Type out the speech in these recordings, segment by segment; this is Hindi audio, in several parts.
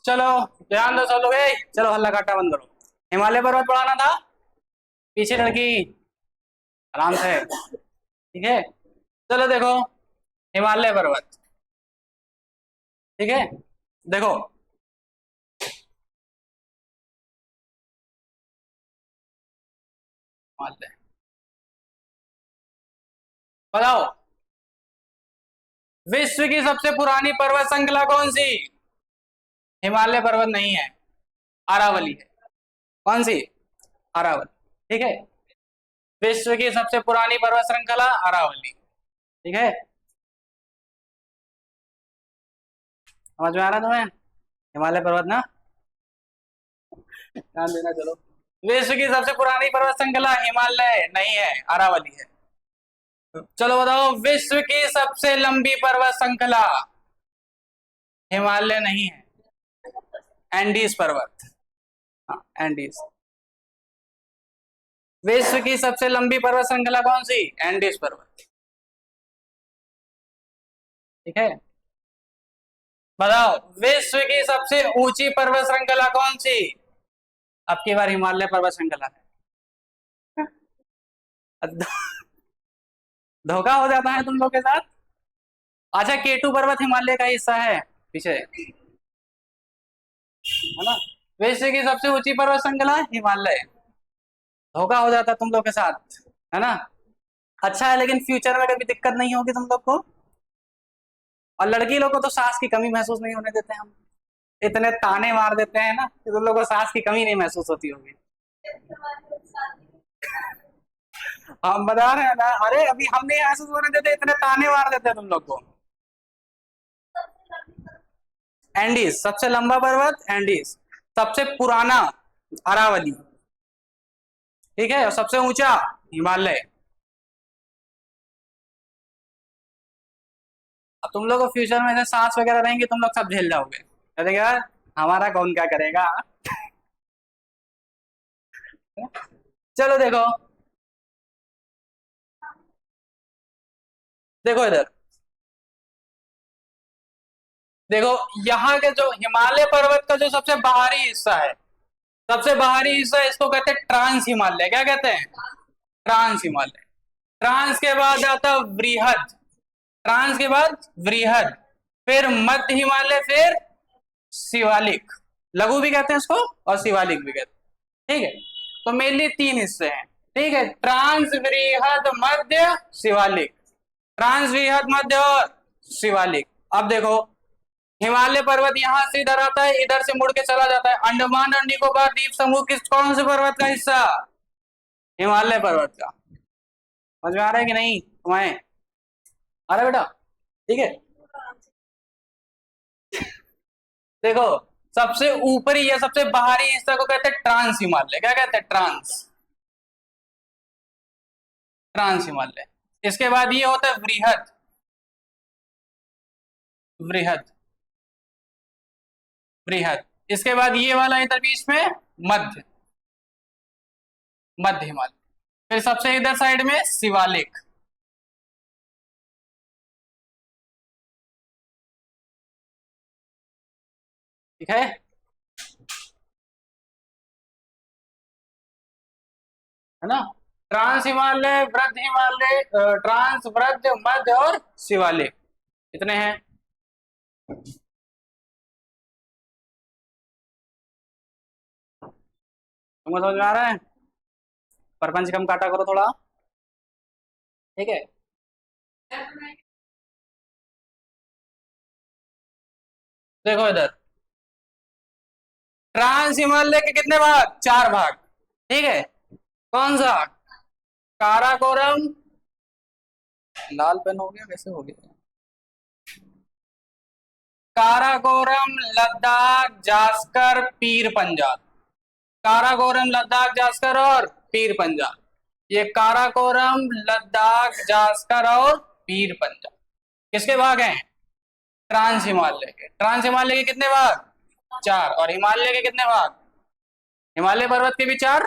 चलो ध्यान दो सब लोग। चलो हल्ला काटा बंद करो। हिमालय पर्वत पढ़ाना था। पीछे लड़की आराम से, ठीक है। चलो देखो हिमालय पर्वत, ठीक है। देखो हिमालय, बताओ विश्व की सबसे पुरानी पर्वत श्रृंखला कौन सी? हिमालय पर्वत नहीं है, अरावली है। कौन सी? अरावली, ठीक है। विश्व की सबसे पुरानी पर्वत श्रृंखला अरावली, ठीक है। समझ में आ रहा तुम्हें? हिमालय पर्वत ना, ध्यान देना। चलो विश्व की सबसे पुरानी पर्वत श्रृंखला हिमालय नहीं है, अरावली है। चलो बताओ विश्व की सबसे लंबी पर्वत श्रृंखला हिमालय नहीं है, एंडीज पर्वत। हाँ एंडीज। विश्व की सबसे लंबी पर्वत श्रृंखला कौन सी? एंडीज पर्वत, ठीक है। बताओ विश्व की सबसे ऊंची पर्वत श्रृंखला कौन सी? अब की बार हिमालय पर्वत श्रृंखला है। धोखा हो जाता है तुम लोग के साथ। अच्छा केटू पर्वत हिमालय का हिस्सा है पीछे, है ना। विश्व की सबसे ऊंची पर्वत श्रृंखला हिमालय। धोखा हो जाता तुम लोग के साथ, है ना। अच्छा है, लेकिन फ्यूचर में कभी दिक्कत नहीं होगी तुम लोग को। और लड़की लोग को तो सांस की कमी महसूस नहीं होने देते हम। इतने ताने मार देते हैं ना कि तुम लोग को सांस की कमी नहीं महसूस होती होगी। हम बता रहे हैं ना, अरे अभी हम नहीं महसूस होने देते, इतने ताने मार देते हैं तुम लोग को। एंडीज सबसे लंबा पर्वत एंडीज, सबसे पुराना अरावली, ठीक है। और सबसे ऊंचा हिमालय। अब तुम लोग को फ्यूचर में सांस वगैरह रहेंगे, तुम लोग सब झेल जाओगे। कहते यार हमारा कौन क्या करेगा। चलो देखो, देखो इधर देखो। यहाँ के जो हिमालय पर्वत का जो सबसे बाहरी हिस्सा है, सबसे बाहरी हिस्सा, इसको कहते हैं ट्रांस हिमालय। क्या कहते हैं? ट्रांस हिमालय। ट्रांस के बाद आता वृहद, ट्रांस के बाद वृहद, फिर मध्य हिमालय, फिर शिवालिक। लघु भी कहते हैं इसको और शिवालिक भी कहते हैं, ठीक है। तो मेनली तीन हिस्से हैं, ठीक है। ट्रांस, वृहद, मध्य, शिवालिक। ट्रांस, वृहद, मध्य और शिवालिक। अब देखो हिमालय पर्वत यहां से इधर आता है, इधर से मुड़ के चला जाता है। अंडमान और निकोबार द्वीप समूह किस कौन से पर्वत का हिस्सा? हिमालय पर्वत का। समझ में आ रहा है कि नहीं तुम्हें? आ रहा है बेटा? ठीक है। देखो सबसे ऊपरी या सबसे बाहरी हिस्सा को कहते हैं ट्रांस हिमालय। क्या कहते हैं? Trans, trans Himalaya. इसके बाद ये होता है वृहद, वृहद, वृहद। इसके बाद ये वाला इधर बीच में मध्य, मध्य हिमालय। फिर सबसे इधर साइड में शिवालिक। ठीक है। है ना। ट्रांस हिमालय, वृद्ध हिमालय, ट्रांस, वृद्ध, मध्य और शिवालिक, कितने हैं? तुमको समझ में आ रहा है? प्रपंच कम काटा करो थोड़ा, ठीक है। देखो इधर ट्रांस हिमालय के कितने भाग? चार भाग, ठीक है। कौन सा? काराकोरम, लाल पेन हो गया, कैसे हो गया? काराकोरम, लद्दाख, जास्कर, पीर पंजाल। काराकोरम, लद्दाख, जास्कर और पीर पंजाल। ये काराकोरम, लद्दाख, जास्कर और पीर पंजाल किसके भाग हैं? ट्रांस हिमालय के। ट्रांस हिमालय के कितने भाग? चार। और हिमालय के कितने भाग? हिमालय पर्वत के भी चार,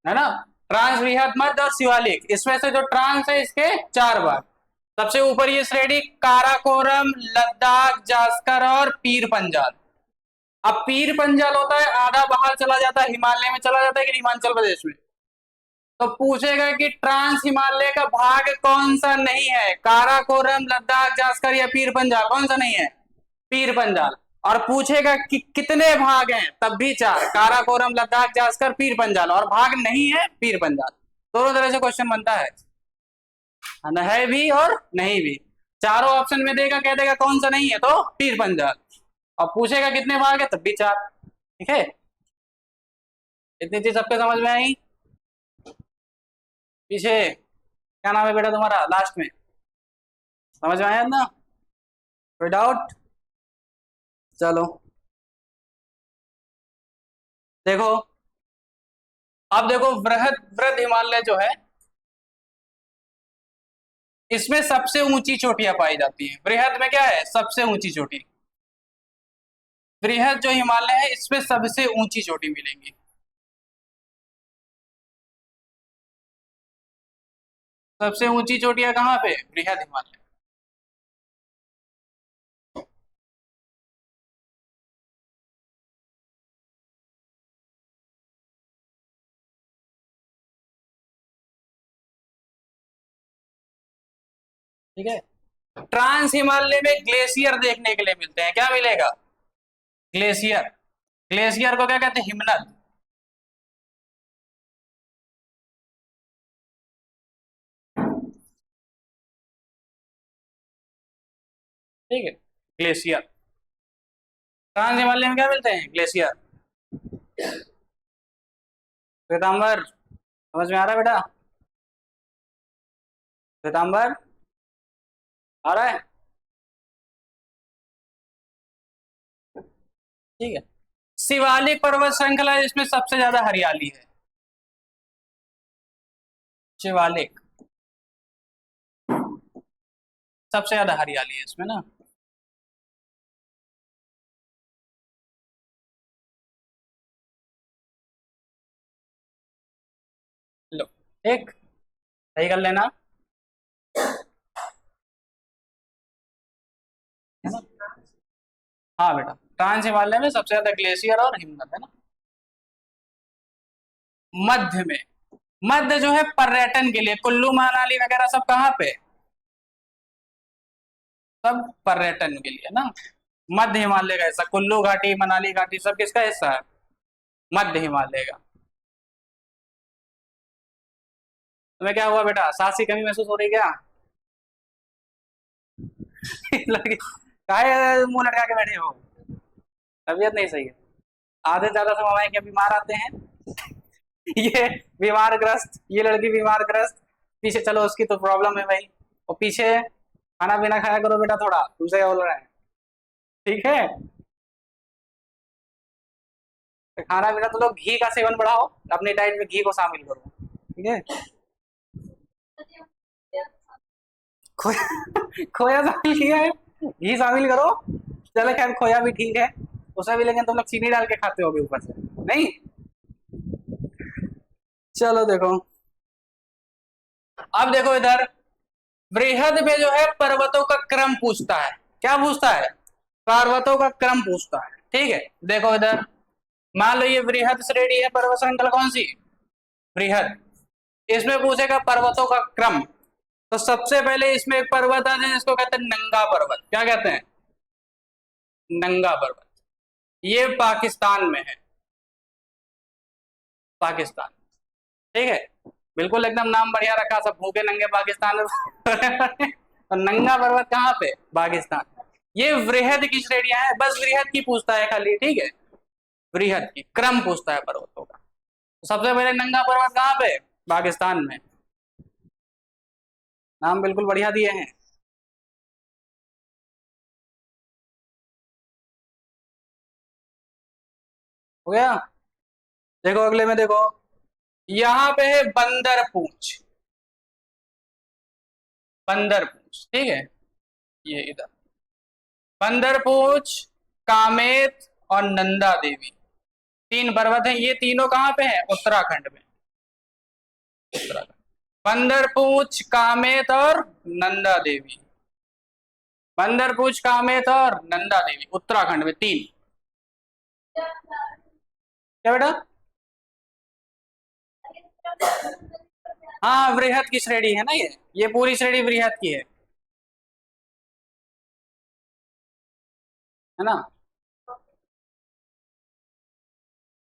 है ना। ट्रांस, वृहद, मध्य और शिवालिक। इसमें से जो ट्रांस है इसके चार भाग। सबसे ऊपर ये श्रेणी काराकोरम, लद्दाख, जास्कर और पीर पंजाल। अब पीर पंजाल होता है आधा बाहर चला जाता है, हिमालय में चला जाता है कि हिमाचल प्रदेश में। तो पूछेगा कि ट्रांस हिमालय का भाग कौन सा नहीं है, काराकोरम, लद्दाख, जास्कर या पीर पंजाल, कौन सा नहीं है? पीर पंजाल। और पूछेगा कि कितने भाग हैं, तब भी चार, काराकोरम, लद्दाख, जास्कर, पीर पंजाल, और भाग नहीं है पीर पंजाल। दोनों तरह से क्वेश्चन बनता है भी और नहीं भी। चारों ऑप्शन में देगा, कह देगा कौन सा नहीं है तो पीर पंजाल, और पूछेगा कितने भाग है तब भी चार। ठीक है, इतनी चीज सबके समझ में आई? पीछे क्या नाम है बेटा तुम्हारा लास्ट में, समझ में आया ना? कोई डाउट? चलो देखो, अब देखो वृहद वृहद हिमालय जो है, इसमें सबसे ऊंची चोटियां पाई जाती हैं। वृहद में क्या है? सबसे ऊंची चोटी। वृहद जो हिमालय है इसमें सबसे ऊंची चोटी मिलेंगी। सबसे ऊंची चोटियां कहाँ पे? वृहद हिमालय। ठीक है, ट्रांस हिमालय में ग्लेशियर देखने के लिए मिलते हैं। क्या मिलेगा? ग्लेशियर। ग्लेशियर को क्या कहते हैं? हिमनद। ठीक है, ग्लेशियर। ट्रांस हिमालय में क्या मिलते हैं? ग्लेशियर। श्वेतांबर समझ में आ रहा है बेटा? श्वेतांबर आ रहा है? ठीक है, शिवालिक पर्वत श्रृंखला इसमें सबसे ज्यादा हरियाली है। शिवालिक सबसे ज्यादा हरियाली है इसमें ना। लो, एक सही कर लेना, है ना? हाँ बेटा, ट्रांस हिमालय में सबसे ज्यादा ग्लेशियर और हिमनद है ना। मध्य में, मध्य जो है पर्यटन के लिए, कुल्लू मनाली वगैरह सब कहाँ पे? सब पर्यटन के लिए ना। मध्य हिमालय का हिस्सा, कुल्लू घाटी, मनाली घाटी, सब किसका हिस्सा है? मध्य हिमालय का। तुम्हें क्या हुआ बेटा, सांस की कमी महसूस हो रही क्या? लगे काहे मुंह लटका के बैठे हो? तबीयत नहीं सही है? आधे ज्यादा समय हमारे क्या बीमार आते हैं। ये बीमार ग्रस्त, ये लड़की बीमार ग्रस्त। पीछे चलो, उसकी तो प्रॉब्लम है भाई। और पीछे खाना पीना खाया करो बेटा थोड़ा, तुमसे क्या बोल रहे हैं? ठीक है, तो खाना पीना तो लोग घी का सेवन बढ़ाओ, अपनी डाइट में घी को शामिल करो। ठीक है, खोया खोया शामिल किया है, घी शामिल करो। चलो खैर, खोया भी ठीक है, उसमें भी लेकिन तुम लोग चीनी डाल के खाते हो ऊपर से, नहीं? चलो देखो, अब देखो इधर, वृहद में जो है पर्वतों का क्रम पूछता है। क्या पूछता है? पर्वतों का क्रम पूछता है। ठीक है, देखो इधर, मान लो ये वृहद श्रेणी है, पर्वत श्रृंखला कौन सी? वृहद। इसमें पूछेगा पर्वतों का क्रम। तो सबसे पहले इसमें एक पर्वत आता है जिसको कहते हैं नंगा पर्वत। क्या कहते हैं? नंगा पर्वत। ये पाकिस्तान में है, पाकिस्तान। ठीक है, बिल्कुल एकदम नाम बढ़िया रखा, सब भूखे नंगे पाकिस्तान में। तो नंगा पर्वत कहाँ पे? पाकिस्तान। ये वृहद की श्रेणियां है, बस वृहद की पूछता है खाली। ठीक है, वृहद की क्रम पूछता है पर्वतों का। तो सबसे पहले नंगा पर्वत कहाँ पे? पाकिस्तान में। नाम बिल्कुल बढ़िया दिए हैं। हो गया? देखो अगले में देखो, यहाँ पे है बंदर पूंछ। बंदर पूंछ, ठीक है, ये इधर बंदर पूंछ, कामेत और नंदा देवी, तीन पर्वत हैं। ये तीनों कहाँ पे हैं? उत्तराखंड में। उत्तराखंड। बंदर पूंछ, कामेत और नंदा देवी। बंदर पूंछ, कामेत और नंदा देवी, उत्तराखंड में तीन। क्या बेटा? हाँ, वृहद की श्रेणी है ना ये पूरी श्रेणी वृहद की है ना?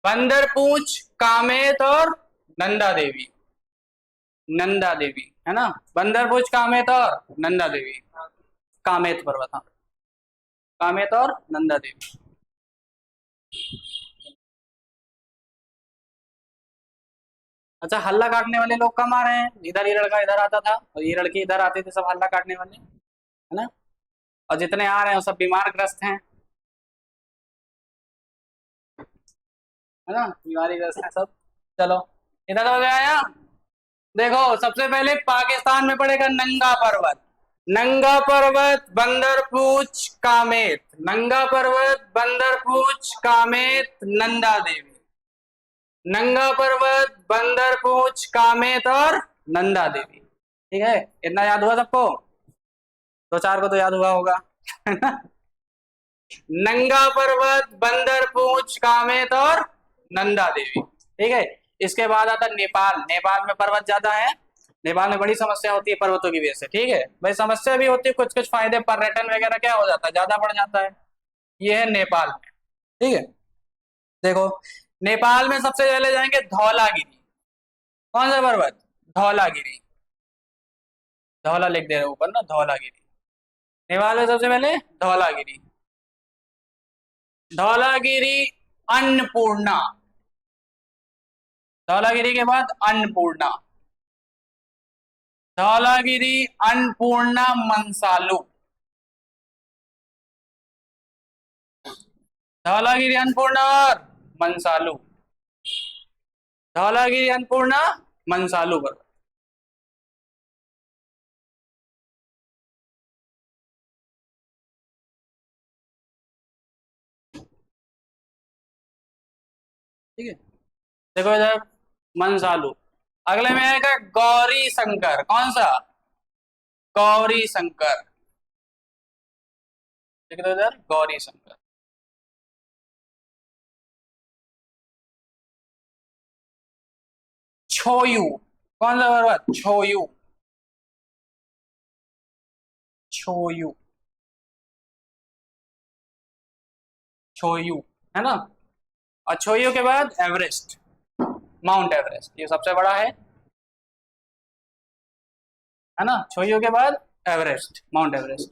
बंदर पूछ, कामेत और नंदा देवी। नंदा देवी है ना? बंदर पूछ, कामेत और नंदा देवी। कामेत पर्वत, हाँ। कामेत और नंदा देवी। अच्छा, हल्ला काटने वाले लोग कम आ रहे हैं। इधर ये लड़का इधर आता था और ये लड़की इधर आती थी, सब हल्ला काटने वाले, है ना? और जितने आ रहे हैं वो सब बीमार ग्रस्त हैं, है ना? बीमारी ग्रस्त हैं सब। चलो, इधर हो गया। देखो, सबसे पहले पाकिस्तान में पड़ेगा नंगा पर्वत। नंगा पर्वत, बंदर पूछ, कामेत। नंगा पर्वत, बंदर पूछ, कामेत, नंदा देवी। नंगा पर्वत, बंदर पूछ, कामेत और नंदा देवी। ठीक है, इतना याद हुआ सबको? दो चार को तो याद हुआ होगा। नंगा पर्वत, बंदर पूछ, कामेत और नंदा देवी। ठीक है। इसके बाद आता नेपाल। नेपाल में पर्वत ज्यादा है। नेपाल में बड़ी समस्या होती है पर्वतों की वजह से। ठीक है भाई, समस्या भी होती है, कुछ कुछ फायदे, पर्यटन वगैरह क्या हो जाता है, ज्यादा बढ़ जाता है। ये है नेपाल में। ठीक है। देखो, नेपाल में सबसे पहले जाएंगे धौलागिरी। कौन सा पर्वत? धौलागिरी। धौला लिख दे रहे ऊपर ना, धौलागिरी। नेपाल में सबसे पहले धौलागिरी। धौलागिरी, अन्नपूर्णा। धौलागिरी के बाद अन्नपूर्णा। धौलागिरी, अन्नपूर्णा, मनसालू। धौलागिरी, अन्नपूर्णा और मनसालू। धौलागिरी, अन्नपूर्णा, मनसालू पर्वत। ठीक है। देखो इधर, मनसालू। अगले में आएगा गौरी शंकर। कौन सा? गौरी शंकर। देख दो इधर, गौरी शंकर। छोयू। कौन सा पर्वत? छोयू। छोयू। छोयू, है ना? और छोयू के बाद एवरेस्ट। माउंट एवरेस्ट, ये सबसे बड़ा है ना? छोयू के बाद एवरेस्ट, माउंट एवरेस्ट।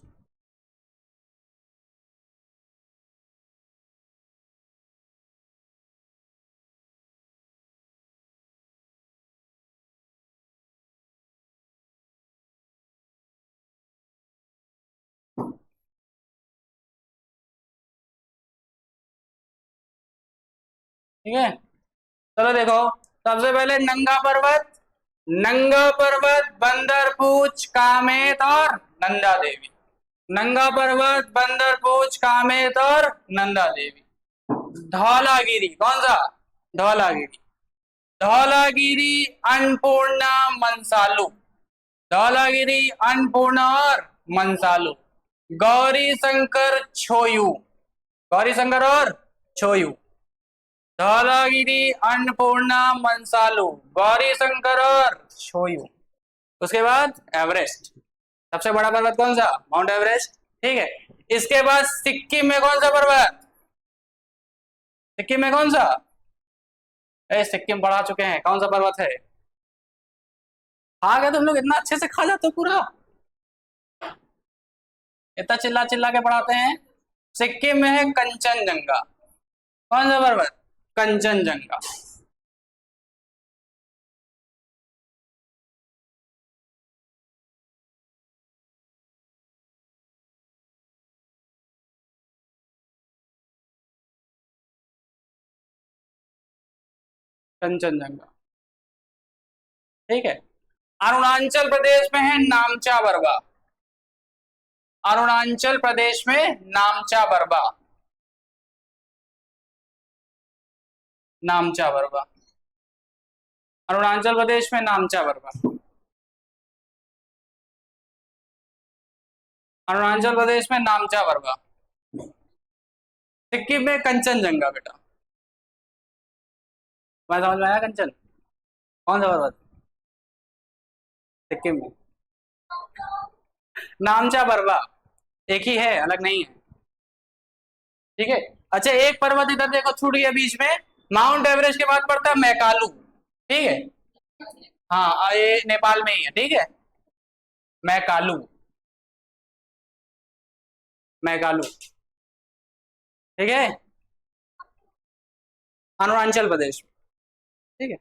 ठीक है। चलो देखो, सबसे पहले नंगा पर्वत। नंगा पर्वत, बंदर पूछ, कामेत और नंदा देवी। नंगा पर्वत, बंदर पूछ, कामेत और नंदा देवी। धौलागिरी। कौन सा? धौलागिरी। धौलागिरी, अन्नपूर्णा, मनसालू। धौलागिरी, अन्नपूर्णा और मनसालू। गौरी शंकर, छोयू। गौरी शंकर और छोयू। धौलागिरी, अन्नपूर्णा, मनसालू, गौरी शंकर और छोयू। उसके बाद एवरेस्ट। सबसे बड़ा पर्वत कौन सा? Mount Everest. ठीक है। इसके बाद सिक्किम में कौन सा पर्वत? सिक्किम में कौन सा? सिक्किम पढ़ा चुके हैं, कौन सा पर्वत है? आ गए तुम लोग, इतना अच्छे से खा जाते हो पूरा, इतना चिल्ला चिल्ला के पढ़ाते हैं। सिक्किम में है कंचनजंगा। कौन सा पर्वत? कंचनजंगा। कंचनजंगा। ठीक है। अरुणाचल प्रदेश में है नामचा बरवा। अरुणाचल प्रदेश में नामचा बरवा। नामचा बरवा। अरुणाचल प्रदेश में नामचा बरवा। अरुणाचल प्रदेश में नामचा बरवा। सिक्किम में कंचनजंगा बेटा। मैं समझ में आया कंचन? कौन सा पर्वत? सिक्किम में नामचा बरवा, एक ही है, अलग नहीं है। ठीक है। अच्छा, एक पर्वत इधर देखो छूट गया बीच में। माउंट एवरेस्ट के बाद पड़ता है मैकालू। ठीक है। हाँ, ये नेपाल में ही है। ठीक है। मैकालू। मैकालू। ठीक है। अरुणाचल प्रदेश। ठीक है।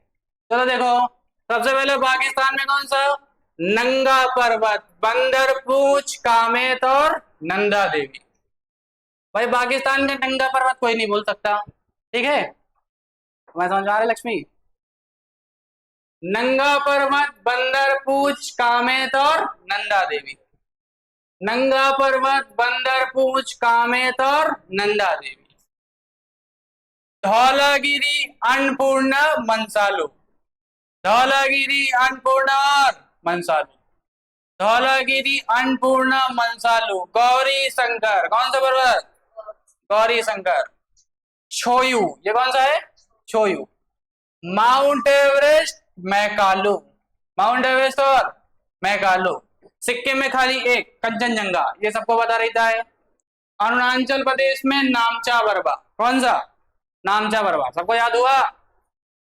चलो देखो, सबसे पहले पाकिस्तान में कौन सा? नंगा पर्वत, बंदर पूछ, कामेत और नंदा देवी। भाई पाकिस्तान में नंगा पर्वत कोई नहीं बोल सकता। ठीक है। मैं समझ आ रहा है लक्ष्मी? नंगा पर्वत, बंदर पूछ, कामेत और नंदा देवी। नंगा पर्वत, बंदर पूछ, कामेत और नंदा देवी। धौलागिरी, अन्नपूर्णा, मनसालू। धौलागिरी, अन्नपूर्णा और मनसालू। धौलागिरी, अन्नपूर्णा, मनसालू। गौरी शंकर, कौन सा पर्वत? गौरी शंकर। छोयू, ये कौन सा है? Cho Oyu. Mount Everest, Makalu. Mount Everest और मैकालू। सिक्किम में खाली एक कंचनजंगा, ये सबको बता रहता है। अरुणाचल प्रदेश में नामचा बरवा। कौन सा? नामचा बरवा, सबको याद हुआ?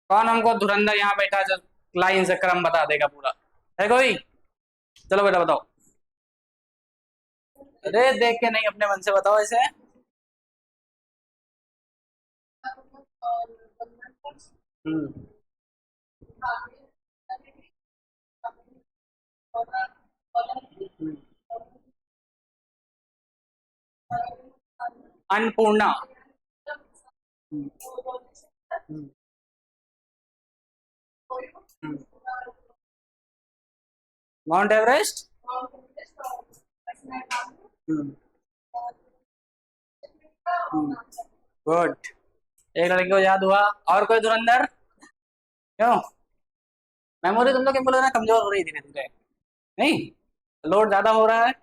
कौन हमको धुरंधर यहाँ बैठा जो लाइन से क्रम बता देगा पूरा? है कोई? चलो बेटा बताओ। अरे देख के नहीं, अपने मन से बताओ ऐसे। हम्म। अन्नपूर्णा। Mount Everest. गुड। एक लड़के को याद हुआ। और कोई धुरंधर? क्यों? मेमोरी तुम लोग के बोलो ना कमजोर हो रही धीरे धीरे। नहीं, लोड ज्यादा हो रहा है।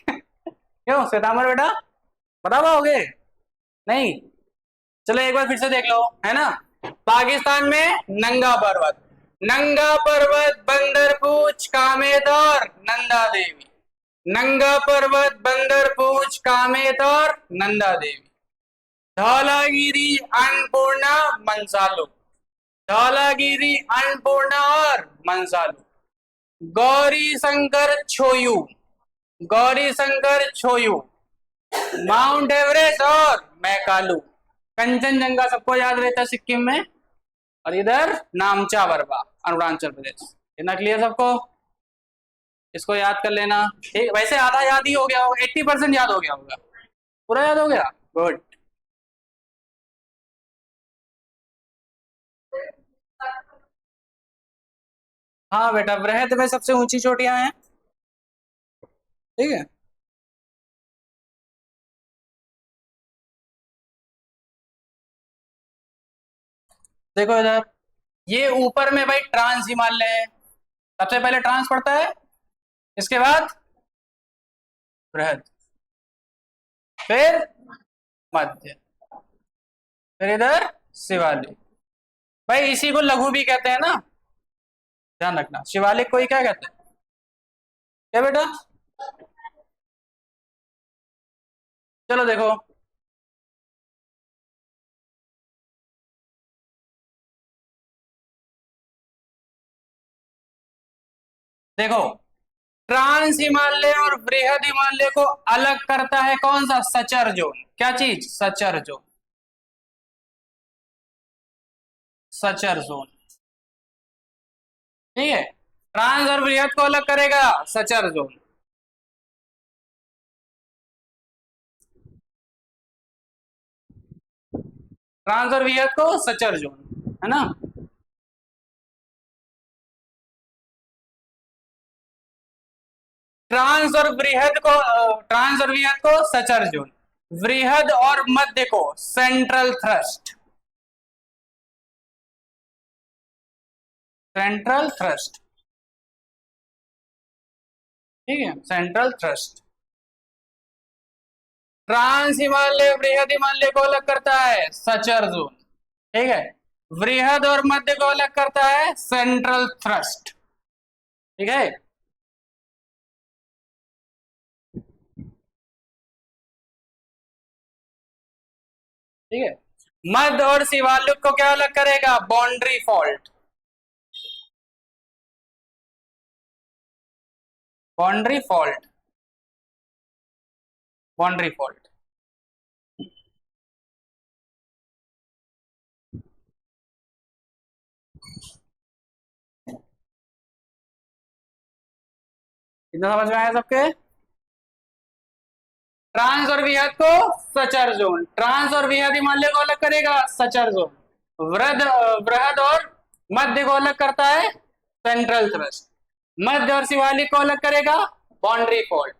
क्यों श्वेतांबर बेटा, बता पाओगे? नहीं। चलो एक बार फिर से देख लो, है ना? पाकिस्तान में नंगा पर्वत। नंगा पर्वत, बंदर पूछ, कामेत और नंदा देवी। नंगा पर्वत, बंदर पूछ, कामेत और नंदा देवी। धौलागिरी, अन्नपूर्णा, मनसालू। धौलागिरी, अन्नपूर्णा और मनसालू। गौरी शंकर, छोयू। गौरी शंकर, छोयू। माउंट एवरेस्ट और मैकालू। कंचनजंगा सबको याद रहता है सिक्किम में। और इधर नामचा बरवा, अरुणाचल प्रदेश। इतना क्लियर सबको? इसको याद कर लेना। ठीक, वैसे आधा याद ही हो गया होगा, 80% याद हो गया होगा। पूरा याद हो गया? गुड। हाँ बेटा, बृहद में सबसे ऊंची चोटियां हैं। ठीक है। देखो इधर, ये ऊपर में भाई ट्रांस हिमालय है। सबसे पहले ट्रांस पड़ता है, इसके बाद बृहद, फिर मध्य, फिर इधर शिवालिक। भाई इसी को लघु भी कहते हैं ना, ध्यान रखना। शिवालिक को ही क्या कहते हैं? क्या बेटा? चलो देखो। देखो, ट्रांस हिमालय और बृहद हिमालय को अलग करता है कौन सा? Suture zone. क्या चीज? Suture zone. Suture zone. ठीक है। ट्रांस और बृहद को अलग करेगा सचर जोन। ट्रांस और बृहद को सचर जोन, है ना? ट्रांस और बृहद को सचर जोन। वृहद और मध्य को सेंट्रल थ्रस्ट। Central thrust. ठीक है, सेंट्रल थ्रस्ट। ट्रांस हिमालय बृहद हिमालय को अलग करता है सचर जोन, ठीक है। बृहद और मध्य को अलग करता है सेंट्रल थ्रस्ट, ठीक है। ठीक है, मध्य और शिवालिक को क्या अलग करेगा, boundary fault, boundary fault, boundary fault. इतना समझ में आया सबके। ट्रांस और विहद को सचर जोन, ट्रांस और विहद हिमालय को अलग करेगा सचर जोन। वृहद वृहद और मध्य को अलग करता है सेंट्रल थ्रस्ट। मध्य और शिवालिक को अलग करेगा बाउंड्री फॉल्ट।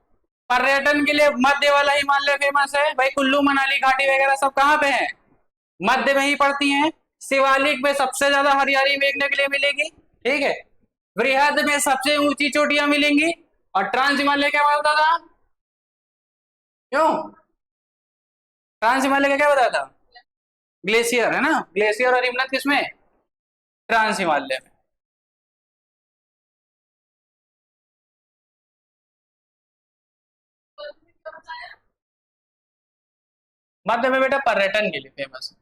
पर्यटन के लिए मध्य वाला हिमालय फेमस है भाई, कुल्लू मनाली घाटी वगैरह सब कहाँ पे है, मध्य में ही पड़ती हैं। शिवालिक में सबसे ज्यादा हरियाली देखने के लिए मिलेगी, ठीक है। वृहद में सबसे ऊंची चोटियां मिलेंगी, और ट्रांस हिमालय क्या बोलता था, क्यों ट्रांस हिमालय का क्या बताया था, ग्लेशियर है ना, ग्लेशियर और हिमनद किसमें, ट्रांस हिमालय में। मध्य में बेटा पर्यटन के लिए फेमस है।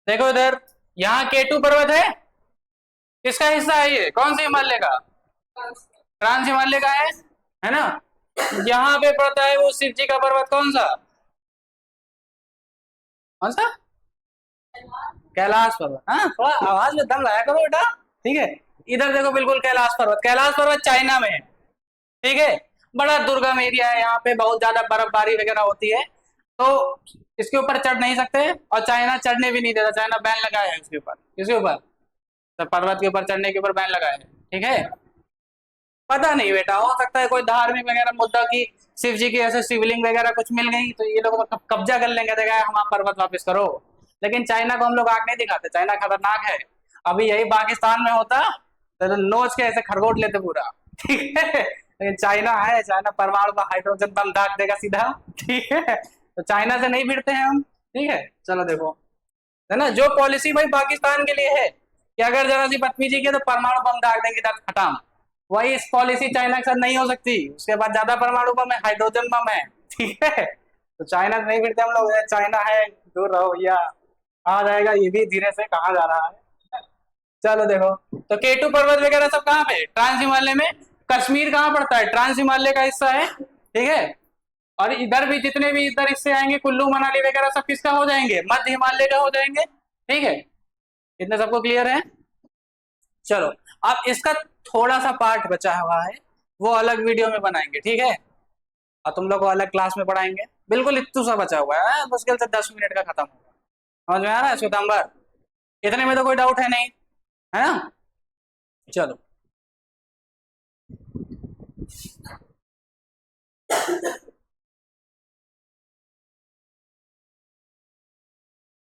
देखो इधर, यहाँ केटू पर्वत है, किसका हिस्सा है ये, कौन से हिमालय का, ट्रांस हिमालय का है ना। यहाँ पे पड़ता है वो शिव जी का पर्वत, कौन सा, कौन सा, कैलाश पर्वत। हाँ थोड़ा आवाज में दम लाया करो बेटा, ठीक है। इधर देखो बिल्कुल कैलाश पर्वत, कैलाश पर्वत चाइना में है, ठीक है। बड़ा दुर्गम एरिया है, यहाँ पे बहुत ज्यादा बर्फबारी वगैरह होती है, तो इसके ऊपर चढ़ नहीं सकते, और चाइना चढ़ने भी नहीं देता, चाइना बैन लगाया है उसके ऊपर, किसके ऊपर, तो पर्वत के ऊपर चढ़ने के ऊपर बैन लगाया है, ठीक है। पता नहीं बेटा, हो सकता है कोई धार्मिक वगैरह मुद्दा की शिव जी की ऐसे शिवलिंग वगैरह कुछ मिल गई तो ये लोग कब्जा कर लेंगे, देखा हम पर्वत वापस करो। लेकिन चाइना को हम लोग आग नहीं दिखाते, चाइना खतरनाक है। अभी यही पाकिस्तान में होता तो नोच के ऐसे खरगोट लेते पूरा, ठीक है। लेकिन चाइना है, चाइना परमाणु का हाइड्रोजन बम दाग देगा सीधा, ठीक है। तो चाइना से नहीं भिड़ते हैं हम, ठीक है। चलो देखो, है ना, जो पॉलिसी भाई पाकिस्तान के लिए है कि अगर जरा सी बदतमीजी की तो परमाणु बम दाग देंगे, खत्म। वही इस पॉलिसी चाइना के साथ नहीं हो सकती, उसके बाद ज्यादा परमाणु बम है, हाइड्रोजन बम है, ठीक है। तो चाइना से नहीं भिड़ते हम लोग, चाइना है दूर रहो भैया, आ जाएगा ये भी धीरे से, कहाँ जा रहा है। चलो देखो, तो केटू पर्वत वगैरह सब कहाँ पे, ट्रांस हिमालय में। कश्मीर कहाँ पड़ता है, ट्रांस हिमालय का हिस्सा है, ठीक है। और इधर भी जितने भी इधर इससे आएंगे कुल्लू मनाली वगैरह सब किसका हो जाएंगे, मध्य हिमालय का हो जाएंगे, ठीक है। इतना सबको क्लियर है। चलो, अब इसका थोड़ा सा पार्ट बचा हुआ है, वो अलग वीडियो में बनाएंगे, ठीक है। और तुम लोग को अलग क्लास में पढ़ाएंगे, बिल्कुल इतना सा बचा हुआ है, मुश्किल से 10 मिनट का खत्म होगा। समझ में आ रहा है श्वेतांबर, इतने में तो कोई डाउट है नहीं, है ना। चलो।